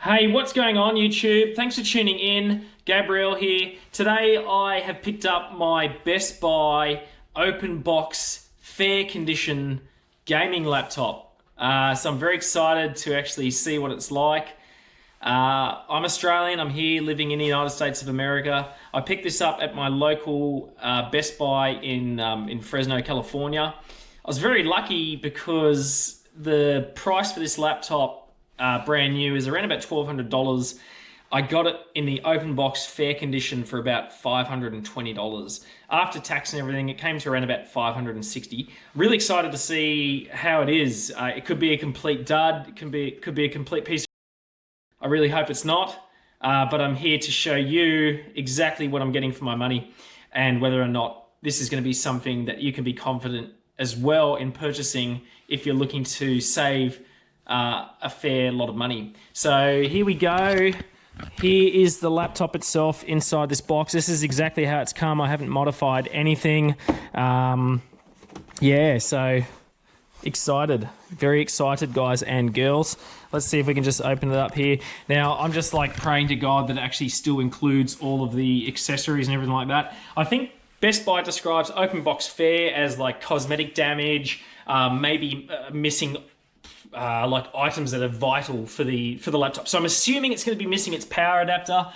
Hey, what's going on YouTube? Thanks for tuning in. Gabriel here. Today I have picked up my Best Buy open box fair condition gaming laptop. So I'm very excited to actually see what it's like. I'm Australian. I'm here living in the United States of America. I picked this up at my local Best Buy in Fresno, California. I was very lucky because the price for this laptop brand new is around about $1,200. I got it in the open box fair condition for about $520. After tax and everything, it came to around about $560. Really excited to see how it is. It could be a complete dud. It could be a complete piece. I really hope it's not. But I'm here to show you exactly what I'm getting for my money and whether or not this is going to be something that you can be confident as well in purchasing if you're looking to save a fair lot of money. So here we go. Here is the laptop itself inside this box. This is exactly how it's come. I haven't modified anything. Yeah, so excited. Very excited, guys and girls. Let's see if we can just open it up here. Now, I'm just like praying to God that it actually still includes all of the accessories and everything like that. I think Best Buy describes open box fare as like cosmetic damage, maybe missing like items that are vital for the laptop. So I'm assuming it's going to be missing its power adapter.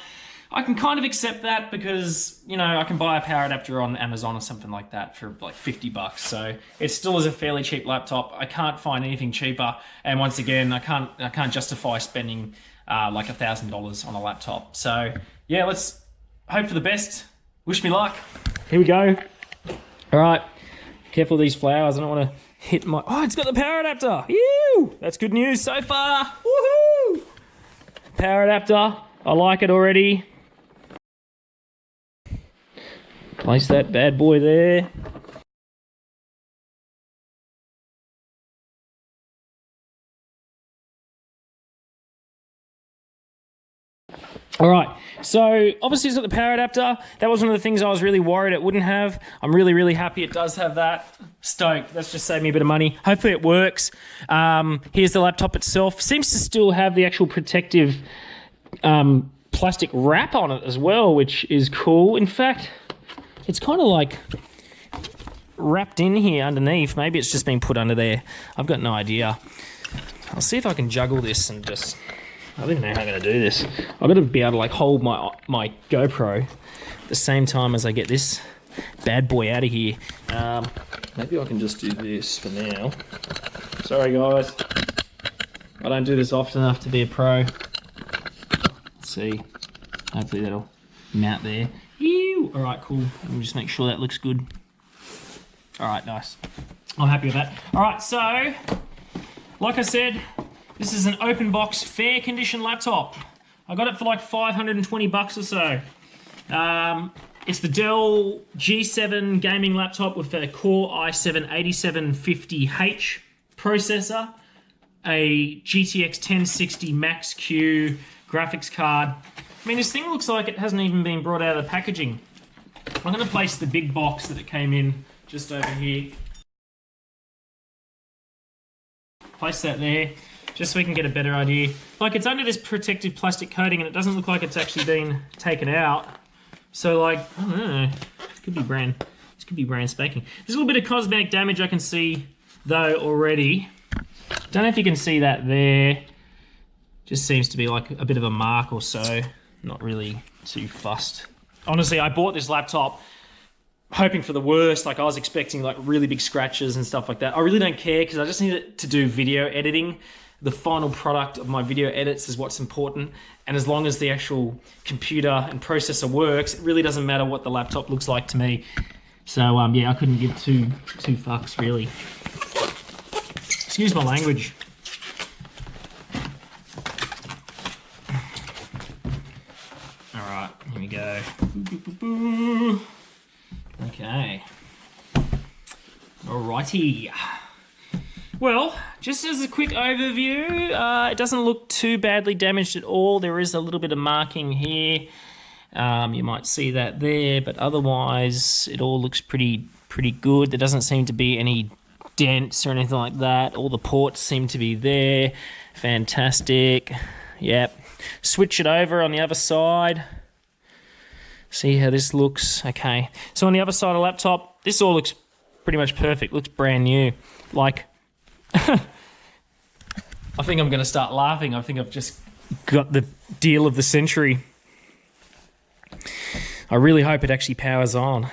I can kind of accept that because, you know, I can buy a power adapter on Amazon or something like that for like $50. So it still is a fairly cheap laptop. I can't find anything cheaper. And once again, I can't justify spending like $1,000 on a laptop. So yeah, let's hope for the best. Wish me luck. Here we go. All right. Careful of these flowers. I don't want to hit my... Oh, it's got the power adapter. Ew! That's good news so far. Woohoo! Power adapter. I like it already. Place that bad boy there. All right, so obviously it's got the power adapter. That was one of the things I was really worried it wouldn't have. I'm really, really happy it does have that. Stoked. That's just saved me a bit of money. Hopefully it works. Here's the laptop itself. Seems to still have the actual protective plastic wrap on it as well, which is cool. In fact, it's kind of like wrapped in here underneath. Maybe it's just been put under there. I've got no idea. I'll see if I can juggle this and just... I don't even know how I'm going to do this. I've got to be able to like hold my GoPro at the same time as I get this bad boy out of here. Maybe I can just do this for now. Sorry guys. I don't do this often enough to be a pro. Let's see. Hopefully that'll mount there. Ew. All right, cool. Let me just make sure that looks good. All right, nice. I'm happy with that. All right, so like I said, this is an open box fair condition laptop. I got it for like $520 or so. It's the Dell G7 gaming laptop with a Core i7-8750H processor, a GTX 1060 Max-Q graphics card. I mean, this thing looks like it hasn't even been brought out of the packaging. I'm going to place the big box that it came in just over here. Place that there, just so we can get a better idea. Like, it's under this protective plastic coating and it doesn't look like it's actually been taken out. So like, I don't know, this could be brand spanking. There's a little bit of cosmetic damage I can see though already. Don't know if you can see that there. Just seems to be like a bit of a mark or so. Not really too fussed. Honestly, I bought this laptop hoping for the worst. Like, I was expecting like really big scratches and stuff like that. I really don't care because I just need it to do video editing. The final product of my video edits is what's important. And as long as the actual computer and processor works, it really doesn't matter what the laptop looks like to me. So yeah, I couldn't give two fucks really. Excuse my language. All right, here we go. Okay. Alrighty. Well, just as a quick overview, it doesn't look too badly damaged at all. There is a little bit of marking here. You might see that there, but otherwise it all looks pretty good. There doesn't seem to be any dents or anything like that. All the ports seem to be there. Fantastic. Yep. switch it over on the other side. See how this looks. Okay, so on the other side of the laptop, this all looks pretty much perfect. Looks brand new. Like, I think I'm going to start laughing. I think I've just got the deal of the century. I really hope it actually powers on.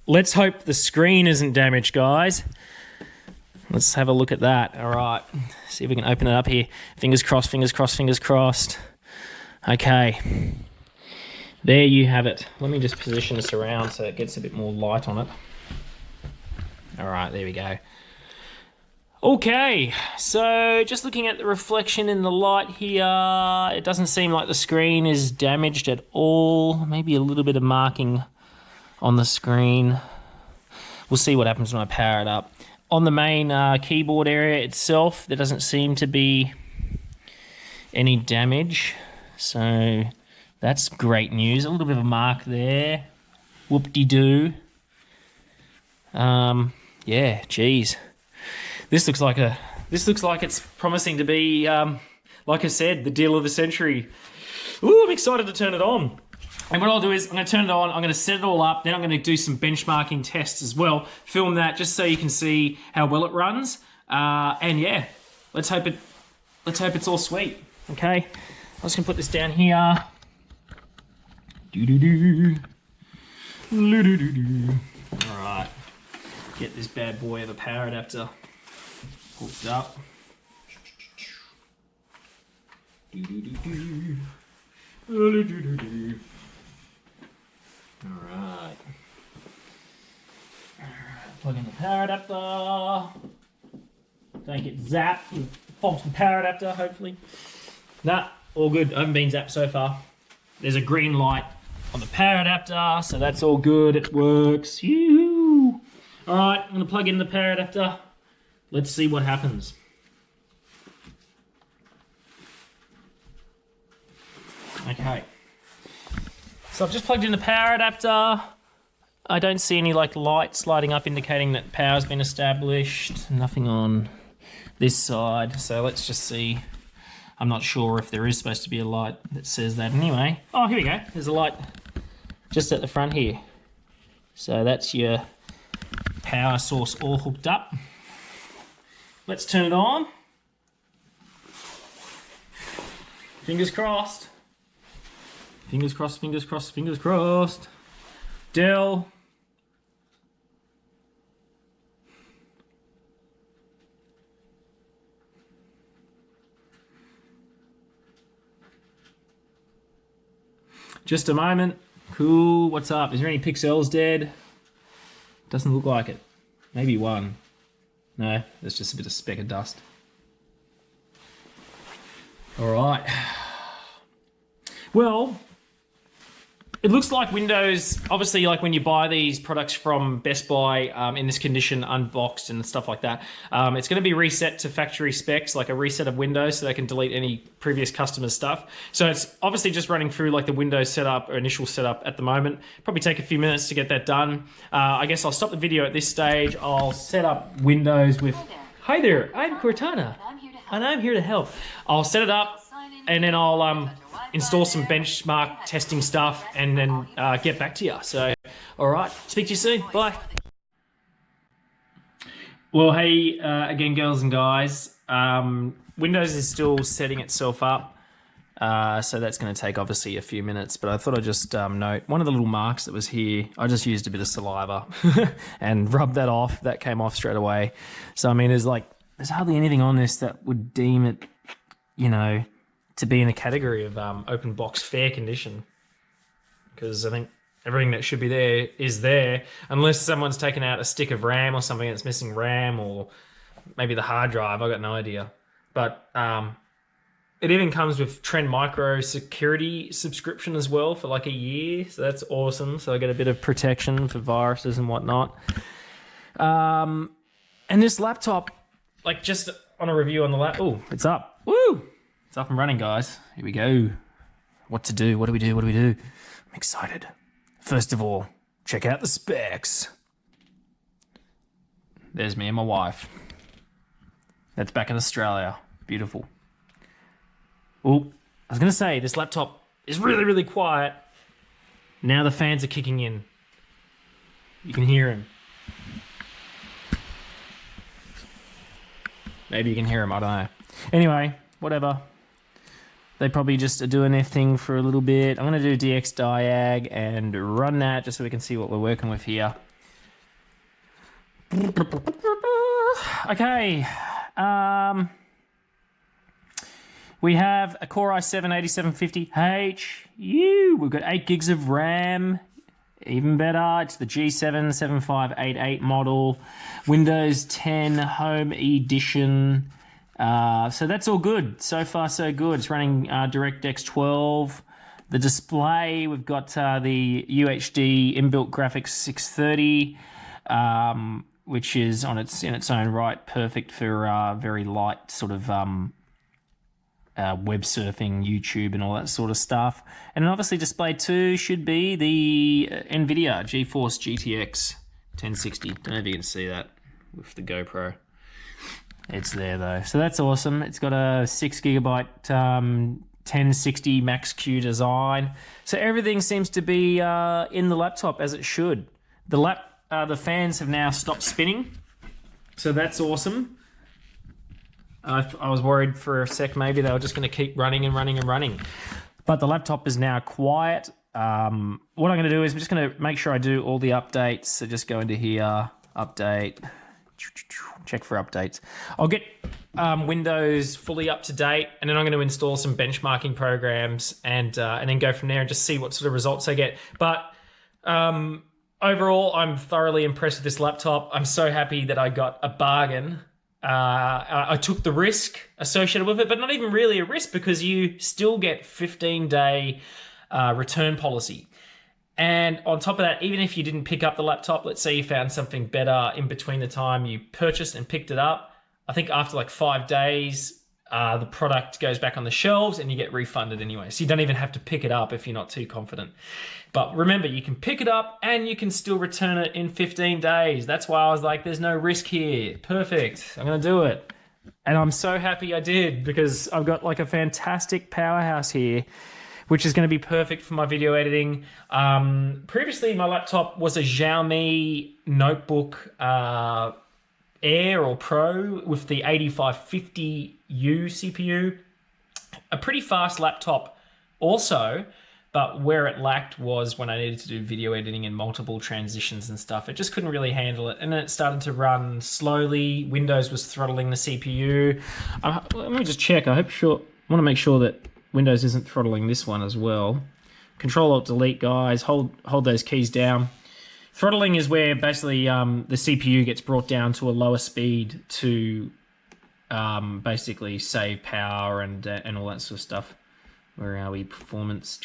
Let's hope the screen isn't damaged, guys. Let's have a look at that. All right, see if we can open it up here. Fingers crossed, fingers crossed, fingers crossed. Okay, there you have it. Let me just position this around so it gets a bit more light on it. All right, there we go. Okay, so just looking at the reflection in the light here, it doesn't seem like the screen is damaged at all. Maybe a little bit of marking on the screen. We'll see what happens when I power it up. On the main keyboard area itself, there doesn't seem to be any damage. So that's great news. A little bit of a mark there. Whoop-de-doo. Yeah, geez. This looks like it's promising to be, like I said, the deal of the century. Ooh, I'm excited to turn it on. And what I'll do is I'm going to turn it on, I'm going to set it all up, then I'm going to do some benchmarking tests as well. Film that just so you can see how well it runs. And yeah, let's hope it's all sweet. Okay, I'm just going to put this down here. All right, get this bad boy of a power adapter hooked up. Alright. Plug in the power adapter. Don't get zapped with faulty power adapter, hopefully. Nah, all good. I haven't been zapped so far. There's a green light on the power adapter, so that's all good. It works. Yoo-hoo. Alright, I'm going to plug in the power adapter. Let's see what happens. Okay. So I've just plugged in the power adapter. I don't see any like lights lighting up indicating that power's been established. Nothing on this side. So let's just see. I'm not sure if there is supposed to be a light that says that anyway. Oh, here we go. There's a light just at the front here. So that's your power source all hooked up. Let's turn it on. Fingers crossed. Fingers crossed, fingers crossed, fingers crossed. Dell. Just a moment. Cool, what's up? Is there any pixels dead? Doesn't look like it. Maybe one. No, there's just a bit of speck of dust. All right. Well, it looks like Windows, obviously, like when you buy these products from Best Buy in this condition, unboxed and stuff like that, it's going to be reset to factory specs, like a reset of Windows, so they can delete any previous customer stuff. So it's obviously just running through like the Windows setup or initial setup at the moment. Probably take a few minutes to get that done. I guess I'll stop the video at this stage. I'll set up Windows with... Hi there, I'm Cortana, and I'm here to help. I'll set it up, and then I'll install some benchmark testing stuff, and then get back to you. So, all right, speak to you soon. Bye. Well, hey, again, girls and guys. Windows is still setting itself up, so that's going to take obviously a few minutes. But I thought I'd just note one of the little marks that was here. I just used a bit of saliva and rubbed that off. That came off straight away. So I mean, there's hardly anything on this that would deem it, you know, to be in a category of open box fair condition, because I think everything that should be there is there, unless someone's taken out a stick of RAM or something that's missing RAM, or maybe the hard drive. I got no idea. But it even comes with Trend Micro security subscription as well for like a year, so that's awesome. So I get a bit of protection for viruses and whatnot. And this laptop, like just on a review on the oh, it's up. Woo! It's up and running, guys. Here we go. What to do? What do we do? What do we do? I'm excited. First of all, check out the specs. There's me and my wife. That's back in Australia. Beautiful. Oh, I was going to say, this laptop is really, really quiet. Now the fans are kicking in. You can hear him. Maybe you can hear him, I don't know. Anyway, whatever. They probably just are doing their thing for a little bit. I'm going to do DX Diag and run that just so we can see what we're working with here. Okay. We have a Core i7-8750H. We've got 8 gigs of RAM. Even better, it's the G7-7588 model. Windows 10 Home Edition. So that's all good. So far, so good. It's running DirectX 12. The display, we've got the UHD inbuilt graphics 630, which is in its own right perfect for very light sort of web surfing, YouTube, and all that sort of stuff. And then obviously display 2 should be the NVIDIA GeForce GTX 1060. Don't know if you can see that with the GoPro. It's there though. So that's awesome. It's got a 6GB 1060 Max-Q design. So everything seems to be in the laptop as it should. The fans have now stopped spinning. So that's awesome. I was worried for a sec maybe they were just going to keep running and running and running. But the laptop is now quiet. What I'm going to do is I'm just going to make sure I do all the updates. So just go into here, update, check for updates. I'll get Windows fully up to date, and then I'm going to install some benchmarking programs and then go from there and just see what sort of results I get. But overall, I'm thoroughly impressed with this laptop. I'm so happy that I got a bargain. I took the risk associated with it, but not even really a risk because you still get 15-day return policy. And on top of that, even if you didn't pick up the laptop, let's say you found something better in between the time you purchased and picked it up, I think after like 5 days, the product goes back on the shelves and you get refunded anyway. So you don't even have to pick it up if you're not too confident. But remember, you can pick it up and you can still return it in 15 days. That's why I was like, there's no risk here. Perfect. I'm going to do it. And I'm so happy I did because I've got like a fantastic powerhouse here, which is going to be perfect for my video editing. Previously, my laptop was a Xiaomi notebook Air or Pro with the 8550U CPU. A pretty fast laptop also, but where it lacked was when I needed to do video editing and multiple transitions and stuff. It just couldn't really handle it. And then it started to run slowly. Windows was throttling the CPU. Let me just check. I want to make sure that Windows isn't throttling this one as well. Control-Alt-Delete, guys. Hold those keys down. Throttling is where basically the CPU gets brought down to a lower speed to basically save power and all that sort of stuff. Where are we? Performance.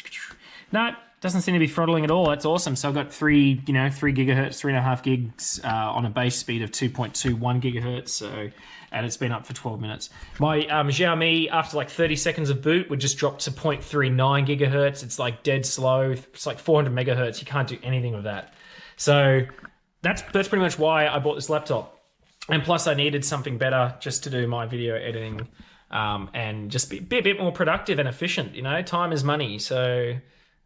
No, it doesn't seem to be throttling at all. That's awesome. So I've got 3 gigahertz, 3.5 gigs on a base speed of 2.21 gigahertz. So, and it's been up for 12 minutes. My Xiaomi, after like 30 seconds of boot, would just drop to 0.39 gigahertz. It's like dead slow. It's like 400 megahertz. You can't do anything with that. So that's pretty much why I bought this laptop. And plus I needed something better just to do my video editing and just be a bit more productive and efficient. You know, time is money. So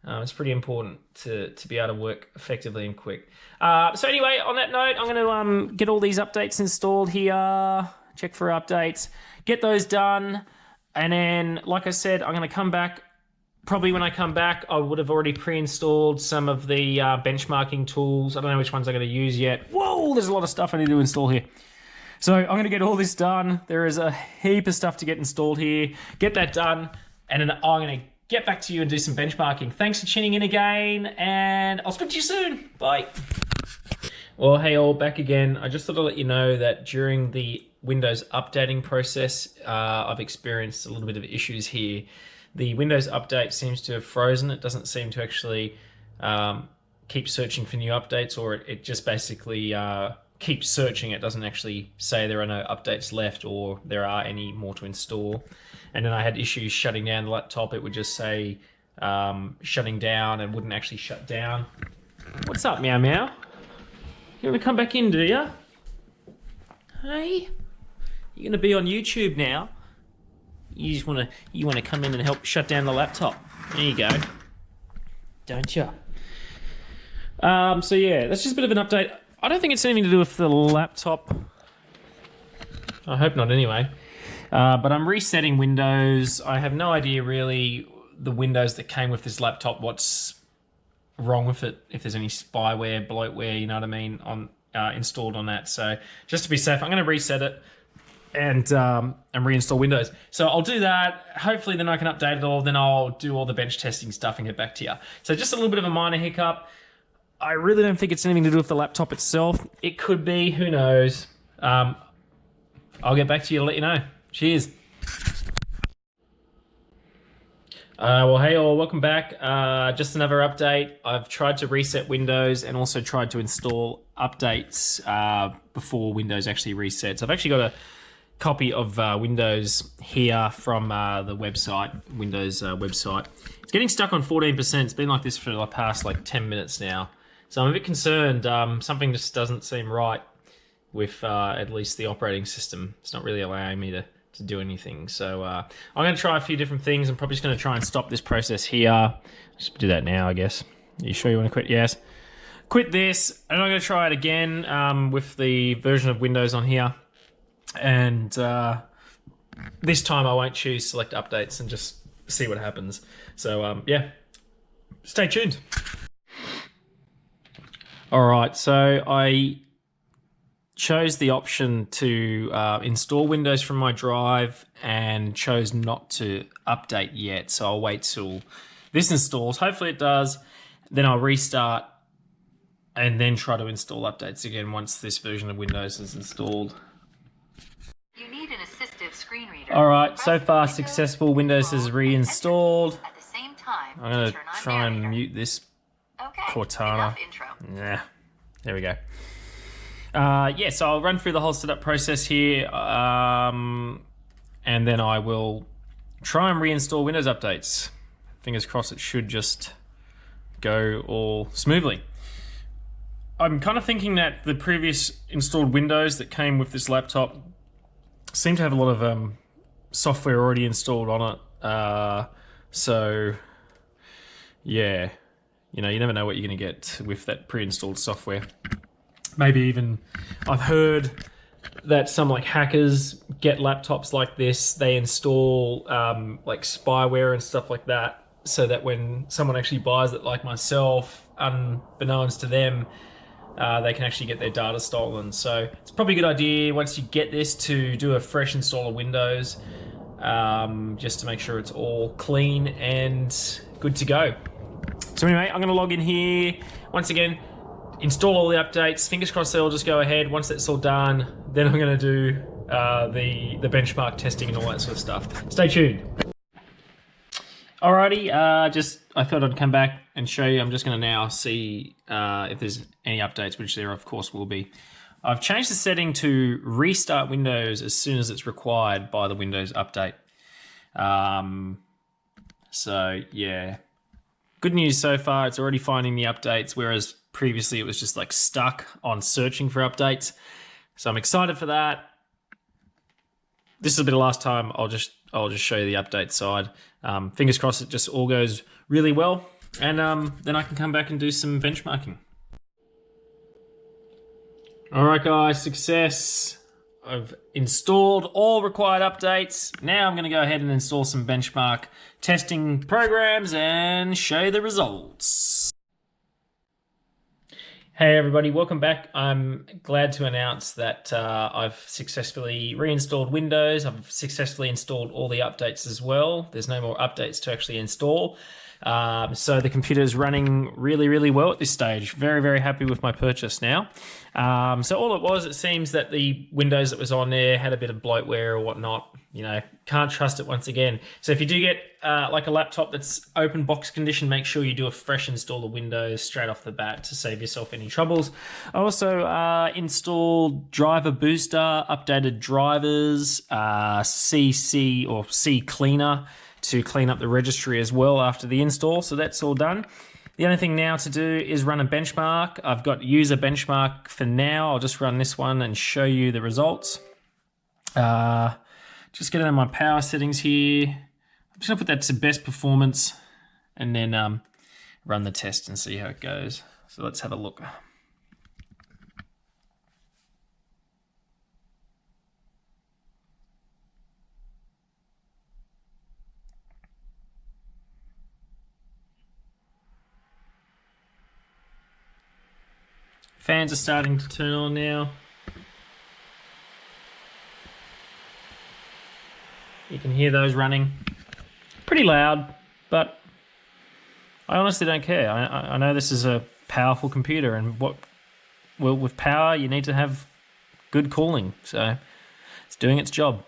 it's pretty important to be able to work effectively and quick. So anyway, on that note, I'm going to get all these updates installed here, check for updates, get those done. And then, like I said, I'm going to come back. Probably when I come back, I would have already pre-installed some of the benchmarking tools. I don't know which ones I'm going to use yet. Whoa, there's a lot of stuff I need to install here. So I'm going to get all this done. There is a heap of stuff to get installed here. Get that done, and then I'm going to get back to you and do some benchmarking. Thanks for tuning in again, and I'll speak to you soon. Bye. Well, hey all, back again. I just thought I'd let you know that during the Windows updating process, I've experienced a little bit of issues here. The Windows update seems to have frozen. It doesn't seem to actually keep searching for new updates, or it just basically keeps searching. It doesn't actually say there are no updates left or there are any more to install. And then I had issues shutting down the laptop. It would just say shutting down and wouldn't actually shut down. What's up, Meow Meow? You want to come back in, do you? Hey? You're going to be on YouTube now. You just want to come in and help shut down the laptop. There you go. Don't you? So yeah, that's just a bit of an update. I don't think it's anything to do with the laptop. I hope not anyway. But I'm resetting Windows. I have no idea really the Windows that came with this laptop, what's wrong with it, if there's any spyware, bloatware, you know what I mean, on installed on that. So just to be safe, I'm going to reset it and reinstall Windows. So I'll do that. Hopefully then I can update it all. Then I'll do all the bench testing stuff and get back to you. So just a little bit of a minor hiccup. I really don't think it's anything to do with the laptop itself. It could be, who knows. I'll get back to you to let you know. Cheers. Well, hey all, welcome back. Just another update. I've tried to reset Windows and also tried to install updates before Windows actually resets. I've actually got a copy of Windows here from the website, Windows website. It's getting stuck on 14%. It's been like this for the past like 10 minutes now. So I'm a bit concerned. Something just doesn't seem right with at least the operating system. It's not really allowing me to do anything. So I'm going to try a few different things. I'm probably just going to try and stop this process here. Just do that now, I guess. Are you sure you want to quit? Yes. Quit this, and I'm going to try it again with the version of Windows on here. And this time I won't choose select updates and just see what happens. So yeah, stay tuned. All right, so I chose the option to install Windows from my drive and chose not to update yet. So I'll wait till this installs. Hopefully it does. Then I'll restart and then try to install updates again once this version of Windows is installed. You need an assistive screen reader. All right, so far successful. Windows is reinstalled. At the same time, I'm going to try and mute this Cortana. Yeah, there we go. Yeah, so I'll run through the whole setup process here, and then I will try and reinstall Windows updates. Fingers crossed it should just go all smoothly. I'm kind of thinking that the previous installed Windows that came with this laptop seem to have a lot of software already installed on it. So, yeah, you know, you never know what you're going to get with that pre-installed software. Maybe even, I've heard that some like hackers get laptops like this, they install like spyware and stuff like that, so that when someone actually buys it, like myself, unbeknownst to them, they can actually get their data stolen. So it's probably a good idea once you get this to do a fresh install of Windows, just to make sure it's all clean and good to go. So anyway, I'm going to log in here once again. Install all the updates. Fingers crossed they'll just go ahead. Once that's all done, then I'm going to do the benchmark testing and all that sort of stuff. Stay tuned. Alrighty, I thought I'd come back and show you. I'm just going to now see if there's any updates, which there of course will be. I've changed the setting to restart Windows as soon as it's required by the Windows update. So yeah, good news so far. It's already finding the updates, whereas previously it was just like stuck on searching for updates. So I'm excited for that. This will be the last time I'll just show you the update side. Fingers crossed it just all goes really well, and then I can come back and do some benchmarking. All right guys, success. I've installed all required updates. Now I'm going to go ahead and install some benchmark testing programs and show you the results. Hey everybody, welcome back. I'm glad to announce that I've successfully reinstalled Windows. I've successfully installed all the updates as well. There's no more updates to actually install. So the computer is running really, really well at this stage. Very, very happy with my purchase now. So all it was, it seems that the Windows that was on there had a bit of bloatware or whatnot. You know, can't trust it once again. So if you do get like a laptop that's open box condition, make sure you do a fresh install of Windows straight off the bat to save yourself any troubles. I also installed Driver Booster, updated drivers, CC or CCleaner to clean up the registry as well after the install. So that's all done. The only thing now to do is run a benchmark. I've got user benchmark for now. I'll just run this one and show you the results. just get into my power settings here. I'm just gonna put that to best performance and then run the test and see how it goes. So let's have a look. Fans are starting to turn on now. You can hear those running. Pretty loud, but I honestly don't care. I know this is a powerful computer, and with power, you need to have good cooling. So it's doing its job.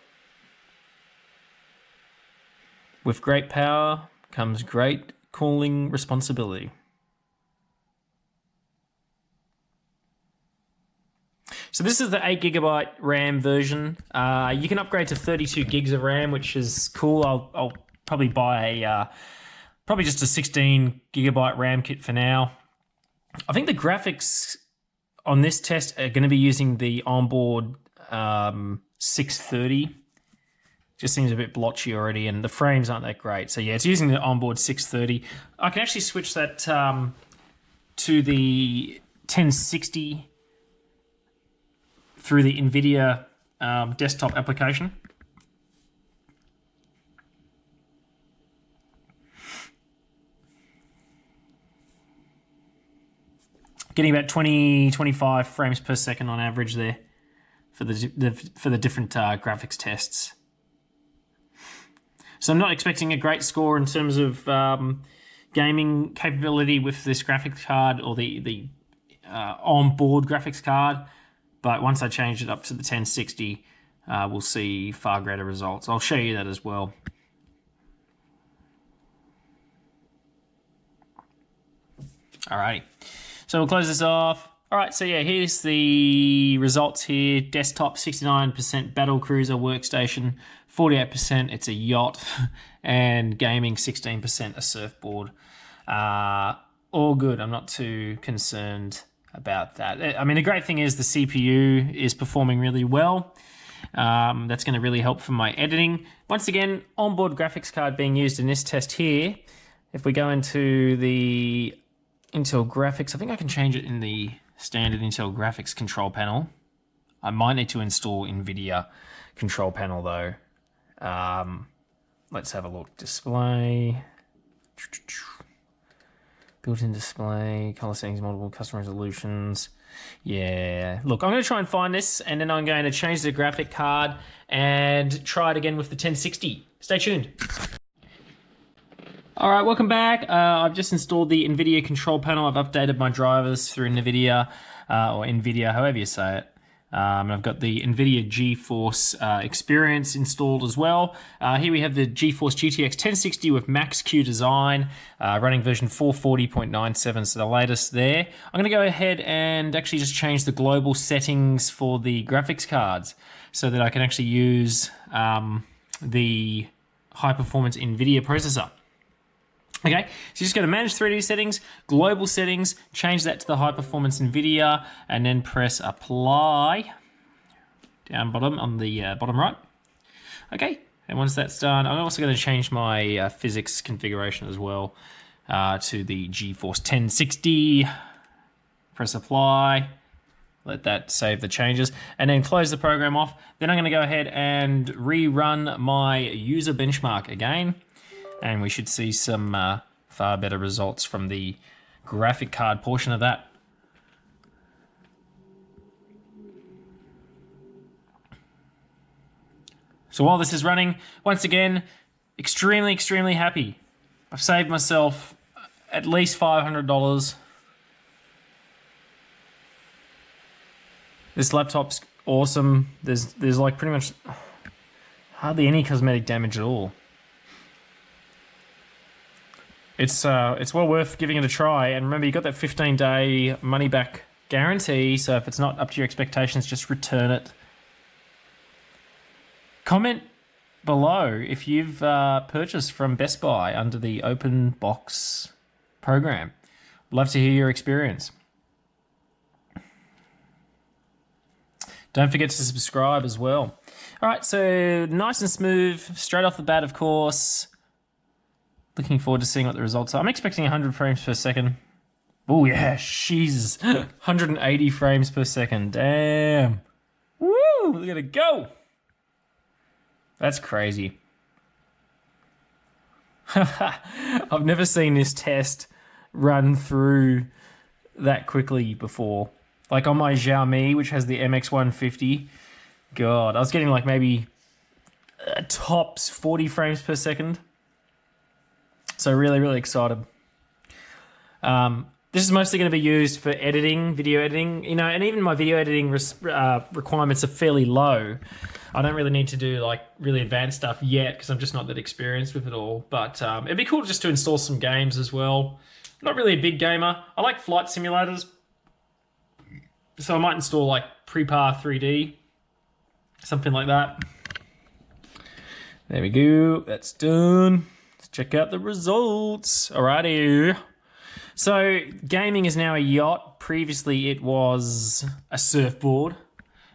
With great power comes great cooling responsibility. So this is the 8GB RAM version. You can upgrade to 32 gigs of RAM, which is cool. I'll probably buy probably just a 16GB RAM kit for now. I think the graphics on this test are going to be using the onboard 630. Just seems a bit blotchy already, and the frames aren't that great. So yeah, it's using the onboard 630. I can actually switch that to the 1060 through the NVIDIA desktop application. Getting about 20-25 frames per second on average there for the different graphics tests. So I'm not expecting a great score in terms of gaming capability with this graphics card or the onboard graphics card. But once I change it up to the 1060, we'll see far greater results. I'll show you that as well. Alrighty, so we'll close this off. Alright, so yeah, here's the results here. Desktop, 69% Battle Cruiser workstation, 48% it's a yacht, and gaming, 16% a surfboard. All good, I'm not too concerned about that. I mean, the great thing is the CPU is performing really well. That's going to really help for my editing. Once again, onboard graphics card being used in this test here. If we go into the Intel graphics, I think I can change it in the standard Intel graphics control panel. I might need to install NVIDIA control panel though. Let's have a look. Display. Built-in display, color settings, multiple custom resolutions. Yeah, look, I'm going to try and find this, and then I'm going to change the graphic card and try it again with the 1060. Stay tuned. All right, welcome back. I've just installed the NVIDIA control panel. I've updated my drivers through NVIDIA, or NVIDIA, however you say it. And I've got the NVIDIA GeForce Experience installed as well. Here we have the GeForce GTX 1060 with Max-Q design, running version 440.97, so the latest there. I'm going to go ahead and actually just change the global settings for the graphics cards so that I can actually use the high-performance NVIDIA processor. Okay, so you just go to Manage 3D Settings, Global Settings, change that to the High Performance NVIDIA, and then press Apply down bottom on the bottom right. Okay, and once that's done, I'm also going to change my physics configuration as well to the GeForce 1060. Press Apply, let that save the changes, and then close the program off. Then I'm going to go ahead and rerun my user benchmark again. And we should see some far better results from the graphic card portion of that. So while this is running, once again, extremely, extremely happy. I've saved myself at least $500. This laptop's awesome. There's like pretty much hardly any cosmetic damage at all. It's well worth giving it a try, and remember, you got that 15-day money-back guarantee, so if it's not up to your expectations, just return it. Comment below if you've purchased from Best Buy under the Open Box program. Love to hear your experience. Don't forget to subscribe as well. All right, so nice and smooth, straight off the bat, of course. Looking forward to seeing what the results are. I'm expecting 100 frames per second. Oh, yeah, jeez. 180 frames per second. Damn. Woo, look at it go. That's crazy. I've never seen this test run through that quickly before. Like on my Xiaomi, which has the MX150, God, I was getting like maybe tops 40 frames per second. So really, really excited. This is mostly going to be used for editing, video editing, you know, and even my video editing requirements are fairly low. I don't really need to do like really advanced stuff yet because I'm just not that experienced with it all. But it'd be cool just to install some games as well. I'm not really a big gamer. I like flight simulators. So I might install like Prepar 3D, something like that. There we go. That's done. Let's check out the results. Alrighty. So gaming is now a yacht. Previously it was a surfboard.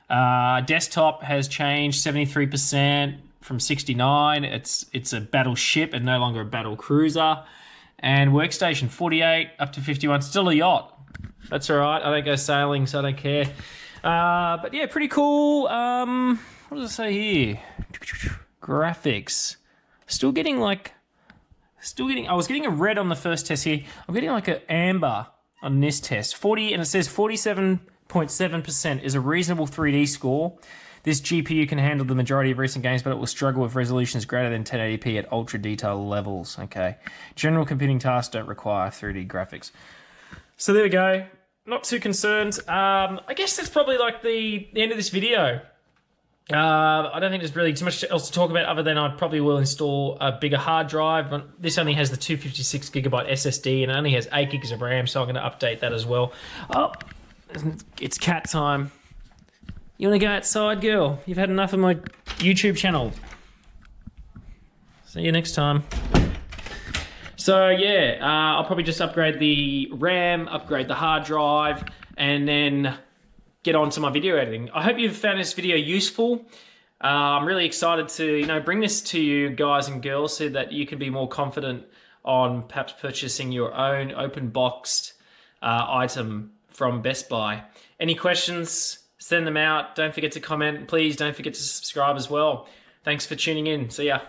Desktop has changed 73% from 69. It's a battleship and no longer a battle cruiser. And workstation 48 up to 51. Still a yacht. That's all right. I don't go sailing, so I don't care. But yeah, pretty cool. What does it say here? Graphics. Still getting. I was getting a red on the first test here. I'm getting like an amber on this test. 40, and it says 47.7% is a reasonable 3D score. This GPU can handle the majority of recent games, but it will struggle with resolutions greater than 1080p at ultra detail levels. Okay. General computing tasks don't require 3D graphics. So there we go. Not too concerned. I guess that's probably like the end of this video. I don't think there's really too much else to talk about other than I probably will install a bigger hard drive. This only has the 256 gigabyte SSD and it only has 8 gigs of RAM, so I'm going to update that as well. Oh, it's cat time. You want to go outside, girl? You've had enough of my YouTube channel. See you next time. So yeah, I'll probably just upgrade the RAM, upgrade the hard drive, and then get on to my video editing. I hope you've found this video useful. I'm really excited to bring this to you guys and girls so that you can be more confident on perhaps purchasing your own open boxed item from Best Buy. Any questions? Send them out. Don't forget to comment. Please don't forget to subscribe as well. Thanks for tuning in. See ya.